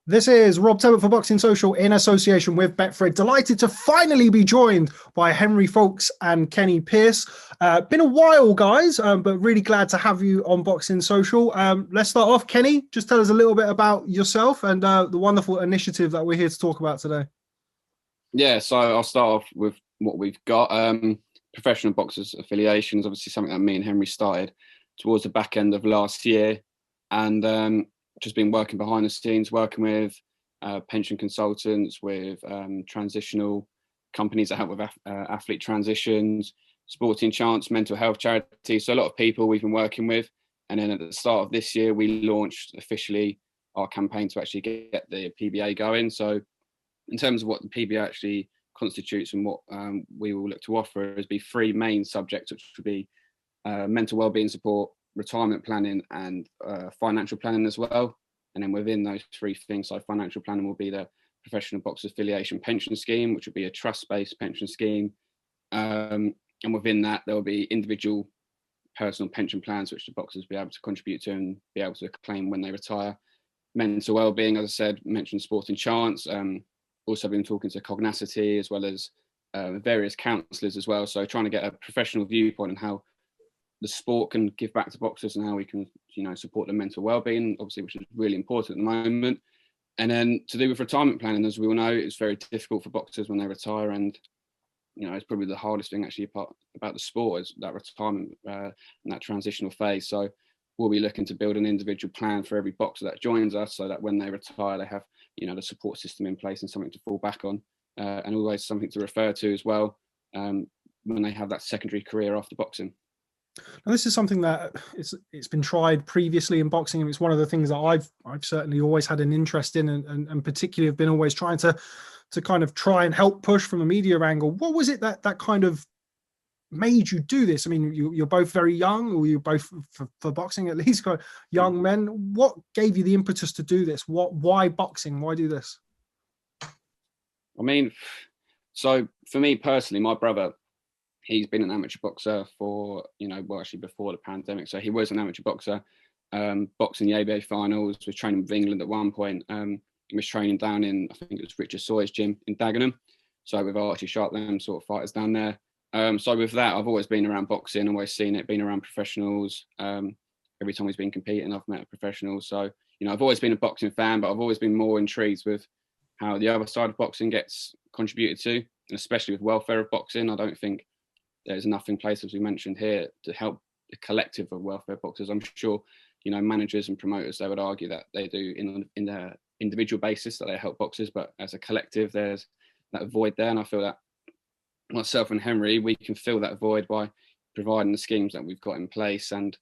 This is Rob Tebbutt for Boxing Social in association with Betfred. Delighted to finally be joined by Henry Foulkes and Kenny Pearce. Been a while, guys, but really glad to have you on Boxing Social. Let's start off. Kenny, just tell us a little bit about yourself and the wonderful initiative that we're here to talk about today. Yeah, so I'll start off with what we've got. Professional Boxers Affiliation is obviously something that me and Henry started towards the back end of last year. And just been working behind the scenes, working with pension consultants, with transitional companies that help with athlete transitions, Sporting Chance, mental health charities. So a lot of people we've been working with. And then at the start of this year, we launched officially our campaign to actually get the PBA going. So in terms of what the PBA actually constitutes and what we will look to offer is be three main subjects, which would be mental wellbeing support, retirement planning, and financial planning as well. And then within those three things, so financial planning will be the Professional Boxers Affiliation pension scheme, which would be a trust-based pension scheme. And within that, there will be individual personal pension plans, which the boxers will be able to contribute to and be able to claim when they retire. Mental wellbeing, as I said, mentioned Sporting Chance. Also been talking to Cognacity as well as various counsellors as well. So trying to get a professional viewpoint on how the sport can give back to boxers and how we can, support their mental well-being, obviously, which is really important at the moment. And then to do with retirement planning, as we all know, it's very difficult for boxers when they retire. And, it's probably the hardest thing actually about the sport is that retirement and that transitional phase. So we'll be looking to build an individual plan for every boxer that joins us so that when they retire, they have, the support system in place and something to fall back on and always something to refer to as well when they have that secondary career after boxing. Now, this is something that it's been tried previously in boxing, and it's one of the things that I've certainly always had an interest in, and particularly have been always trying to kind of try and help push from a media angle. What was it that kind of made you do this? I mean, you're both very young, or you're both for boxing at least young men. What gave you the impetus to do this? Why boxing? Why do this? I mean, so for me personally, my brother, he's been an amateur boxer for, actually before the pandemic. So he was an amateur boxer, boxing the ABA finals, was training with England at one point. He was training down in, I think it was Richard Sawyer's gym in Dagenham. So with Archie Sharp, them sort of fighters down there. So with that, I've always been around boxing, always seen it, been around professionals. Every time he's been competing, I've met a professional. So, I've always been a boxing fan, but I've always been more intrigued with how the other side of boxing gets contributed to, and especially with welfare of boxing. I don't think there's enough in place, as we mentioned here, to help the collective of welfare boxers. I'm sure, managers and promoters, they would argue that they do in their individual basis, that they help boxers, but as a collective, there's that void there. And I feel that myself and Henry, we can fill that void by providing the schemes that we've got in place. And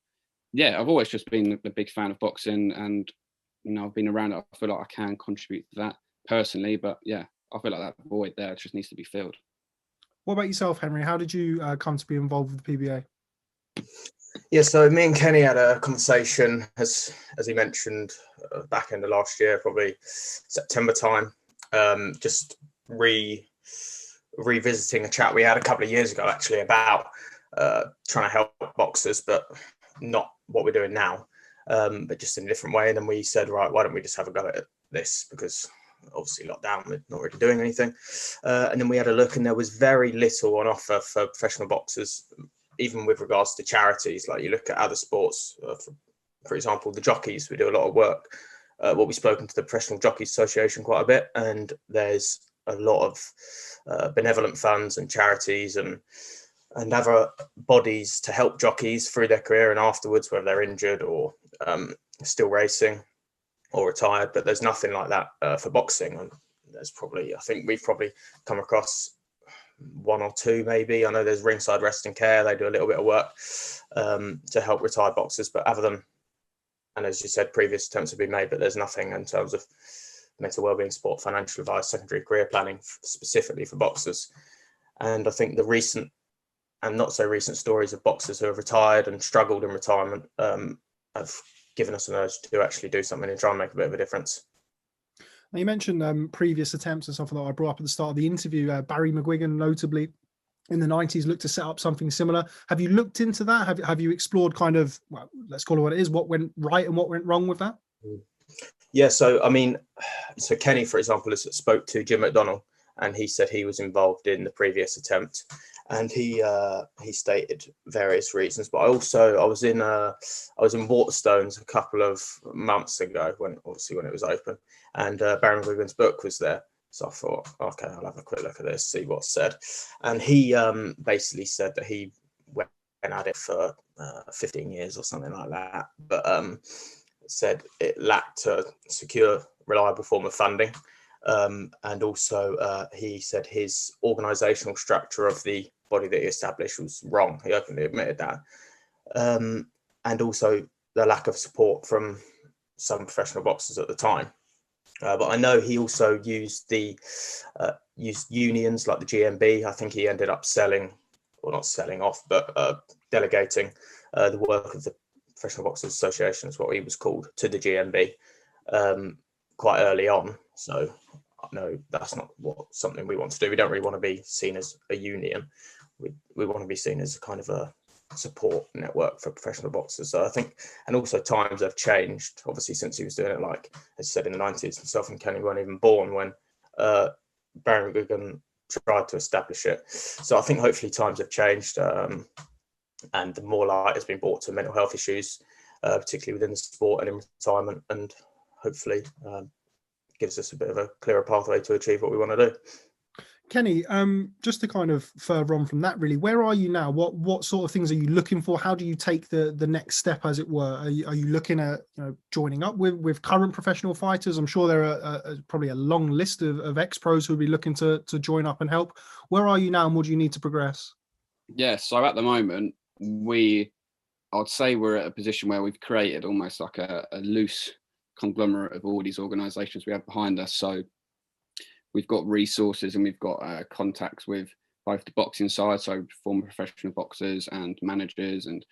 yeah, I've always just been a big fan of boxing, and, I've been around it. I feel like I can contribute to that personally, but yeah, I feel like that void there just needs to be filled. What about yourself, Henry? How did you come to be involved with the PBA? Yeah, so me and Kenny had a conversation, as he mentioned, back end of last year, probably September time, just revisiting a chat we had a couple of years ago, actually, about trying to help boxers, but not what we're doing now, but just in a different way. And then we said, right, why don't we just have a go at this? Because obviously lockdown, we're not really doing anything. And then we had a look, and there was very little on offer for professional boxers, even with regards to charities. Like you look at other sports, for example, the jockeys, we do a lot of work. We've spoken to the Professional Jockeys Association quite a bit, and there's a lot of benevolent funds and charities and other bodies to help jockeys through their career and afterwards, whether they're injured or still racing or retired. But there's nothing like that for boxing. And I think we've probably come across one or two, maybe. I know there's Ringside Rest and Care. They do a little bit of work to help retired boxers, but other than, and as you said, previous attempts have been made, but there's nothing in terms of mental wellbeing support, financial advice, secondary career planning specifically for boxers. And I think the recent and not so recent stories of boxers who have retired and struggled in retirement have given us an urge to actually do something and try and make a bit of a difference. Now, you mentioned previous attempts and stuff that I brought up at the start of the interview. Barry McGuigan, notably, in the 90s, looked to set up something similar. Have you looked into that? Have you explored kind of, well, let's call it what it is, what went right and what went wrong with that? Yeah, so I mean, so Kenny, for example, has spoke to Jim McDonnell, and he said he was involved in the previous attempt, and he stated various reasons. But I was in Waterstones a couple of months ago when it was open, and Barry McGuigan's book was there. So I thought, okay, I'll have a quick look at this, see what's said. And he basically said that he went at it for 15 years or something like that, but said it lacked a secure, reliable form of funding. And also he said his organisational structure of the body that he established was wrong. He openly admitted that. And also the lack of support from some professional boxers at the time. But I know he also used unions like the GMB. I think he ended up delegating the work of the Professional Boxers Association, is what he was called, to the GMB quite early on. So no, that's not something we want to do. We don't really want to be seen as a union. We want to be seen as a kind of a support network for professional boxers. So I think, and also times have changed, obviously, since he was doing it, like as said, in the 90s. Myself and Kenny weren't even born when Barry McGuigan tried to establish it. So I think hopefully times have changed, and more light has been brought to mental health issues, particularly within the sport and in retirement, and hopefully gives us a bit of a clearer pathway to achieve what we want to do. Kenny, just to kind of further on from that, really, where are you now? What sort of things are you looking for? How do you take the next step, as it were? Are you looking at joining up with current professional fighters? I'm sure there are probably a long list of ex-pros who will be looking to join up and help. Where are you now, and what do you need to progress? Yeah, so at the moment, I'd say we're at a position where we've created almost like a loose conglomerate of all these organisations we have behind us. So we've got resources and we've got contacts with both the boxing side, so former professional boxers and managers and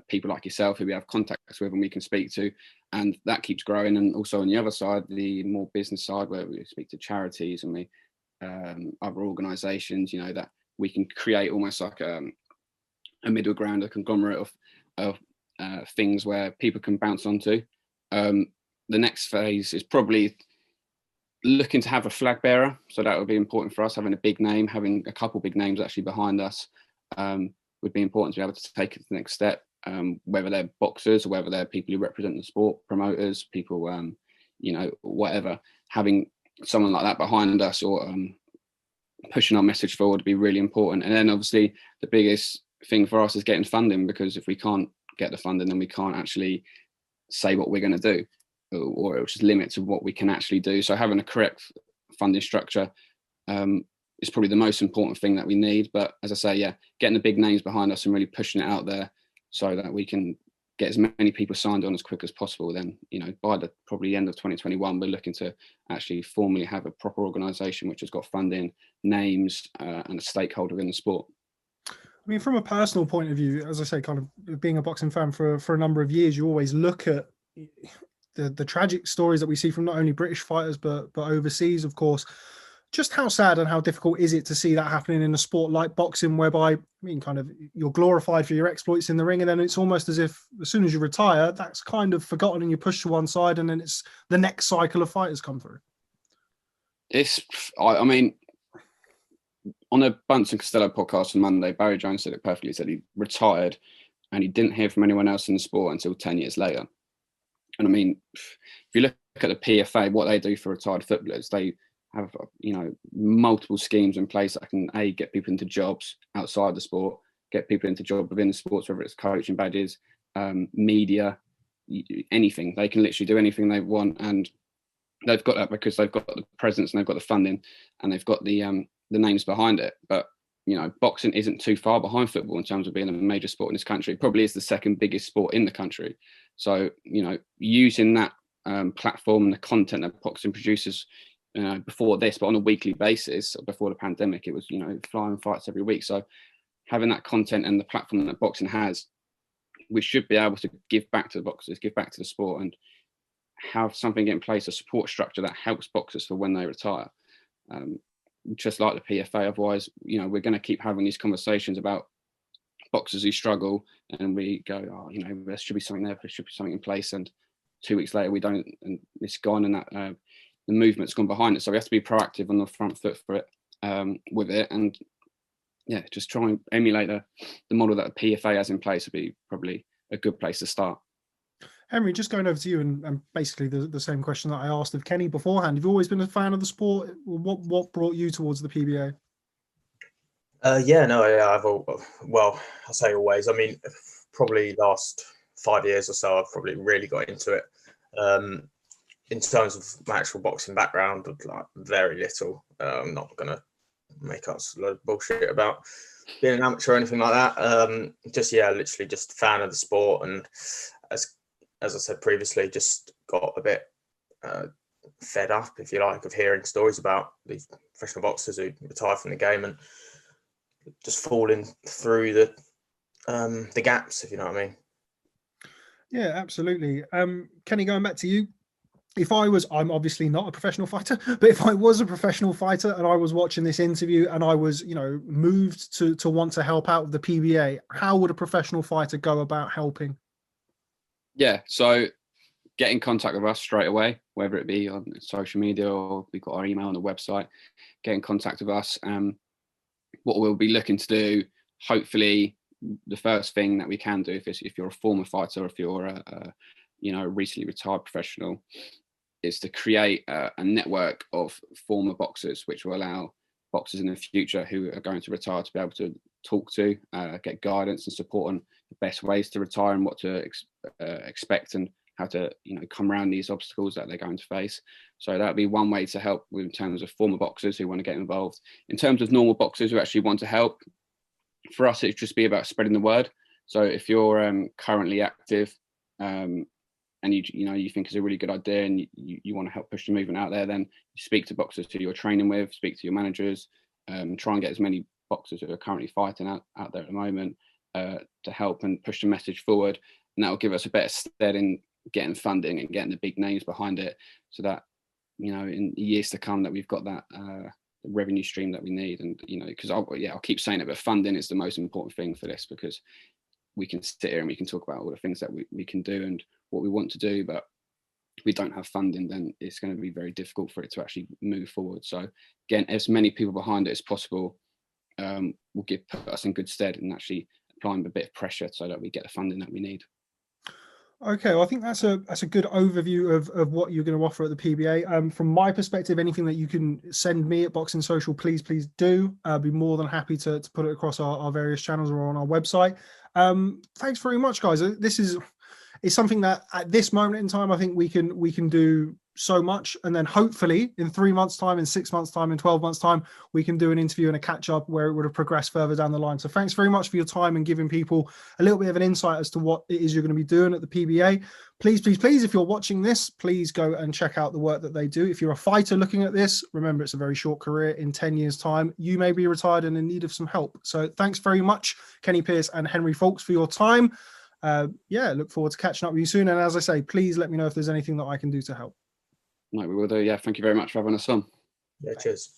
people like yourself who we have contacts with and we can speak to, and that keeps growing. And also on the other side, the more business side, where we speak to charities and we other organisations, that we can create almost like a middle ground, a conglomerate of things where people can bounce onto. The next phase is probably looking to have a flag bearer, so that would be important for us. Having a big name, having a couple big names actually behind us would be important to be able to take it to the next step, whether they're boxers or whether they're people who represent the sport, promoters, people, whatever. Having someone like that behind us or pushing our message forward would be really important. And then obviously the biggest thing for us is getting funding, because if we can't get the funding, then we can't actually say what we're going to do, or it'll just limit to what we can actually do. So having a correct funding structure is probably the most important thing that we need. But as I say, yeah, getting the big names behind us and really pushing it out there so that we can get as many people signed on as quick as possible. Then, by the probably end of 2021, we're looking to actually formally have a proper organisation which has got funding, names, and a stakeholder in the sport. I mean, from a personal point of view, as I say, kind of being a boxing fan for a number of years, you always look at the tragic stories that we see from not only British fighters but overseas, of course. Just how sad and how difficult is it to see that happening in a sport like boxing, whereby, kind of you're glorified for your exploits in the ring, and then it's almost as if as soon as you retire, that's kind of forgotten and you're pushed to one side, and then it's the next cycle of fighters come through. I mean, on a Bunce and Costello podcast on Monday, Barry Jones said it perfectly. He said he retired and he didn't hear from anyone else in the sport until 10 years later. And I mean, if you look at the PFA, what they do for retired footballers, they have, multiple schemes in place that can get people into jobs outside the sport, get people into jobs within the sports, whether it's coaching badges, media, anything. They can literally do anything they want, and they've got that because they've got the presence and they've got the funding and they've got the names behind it. But boxing isn't too far behind football in terms of being a major sport in this country. It probably is the second biggest sport in the country. So, using that platform and the content that boxing produces before this, but on a weekly basis, before the pandemic, it was, flying fights every week. So having that content and the platform that boxing has, we should be able to give back to the boxers, give back to the sport, and have something in place, a support structure that helps boxers for when they retire. Just like the PFA, otherwise, we're going to keep having these conversations about boxers who struggle, and we go, there should be something there, there should be something in place, and 2 weeks later we don't, and it's gone, and that the movement's gone behind it. So we have to be proactive on the front foot for it, with it, and yeah, just try and emulate the model that the PFA has in place would be probably a good place to start. Henry, just going over to you, and basically the same question that I asked of Kenny beforehand. Have you always been a fan of the sport? What brought you towards the PBA? Well, I say always. I mean, probably last 5 years or so, I've probably really got into it. In terms of my actual boxing background, like very little. I'm not going to make us a load of bullshit about being an amateur or anything like that. Literally just a fan of the sport, and as I said previously, just got a bit fed up, if you like, of hearing stories about these professional boxers who retire from the game and just falling through the gaps, if you know what I mean. Yeah, absolutely. Kenny, going back to you, I'm obviously not a professional fighter, but if I was a professional fighter and I was watching this interview and I was, moved to want to help out with the PBA, how would a professional fighter go about helping? Yeah, so get in contact with us straight away, whether it be on social media or we've got our email on the website. Get in contact with us. What we'll be looking to do, hopefully, the first thing that we can do, if you're a former fighter, or if you're a recently retired professional, is to create a network of former boxers, which will allow boxers in the future who are going to retire to be able to talk to, get guidance and support on the best ways to retire and what to expect and how to come around these obstacles that they're going to face. So that'd be one way to help in terms of former boxers who want to get involved. In terms of normal boxers who actually want to help, for us it'd just be about spreading the word. So if you're currently active and you think it's a really good idea and you want to help push the movement out there, then you speak to boxers who you're training with, speak to your managers, try and get as many boxers who are currently fighting out there at the moment to help and push the message forward. And that will give us a better stead in getting funding and getting the big names behind it, so that in years to come that we've got that revenue stream that we need. And because I'll keep saying it, but funding is the most important thing for this, because we can sit here and we can talk about all the things that we can do and what we want to do, but if we don't have funding, then it's going to be very difficult for it to actually move forward. So again, as many people behind it as possible will put us in good stead and actually applying a bit of pressure so that we get the funding that we need. Okay, well, I think that's a good overview of what you're going to offer at the PBA. From my perspective, anything that you can send me at Boxing Social, please do. I'll be more than happy to put it across our various channels or on our website. Thanks very much, guys. This is something that at this moment in time, I think we can do so much, and then hopefully in 3 months' time, in 6 months' time, in 12 months' time, we can do an interview and a catch up where it would have progressed further down the line. So thanks very much for your time and giving people a little bit of an insight as to what it is you're going to be doing at the PBA. Please, if you're watching this, please go and check out the work that they do. If you're a fighter looking at this, remember it's a very short career. In 10 years' time, you may be retired and in need of some help. So thanks very much, Kenny Pearce and Henry Foulkes, for your time. Look forward to catching up with you soon. And as I say, please let me know if there's anything that I can do to help. No, we will do. Yeah, thank you very much for having us on. Yeah, cheers.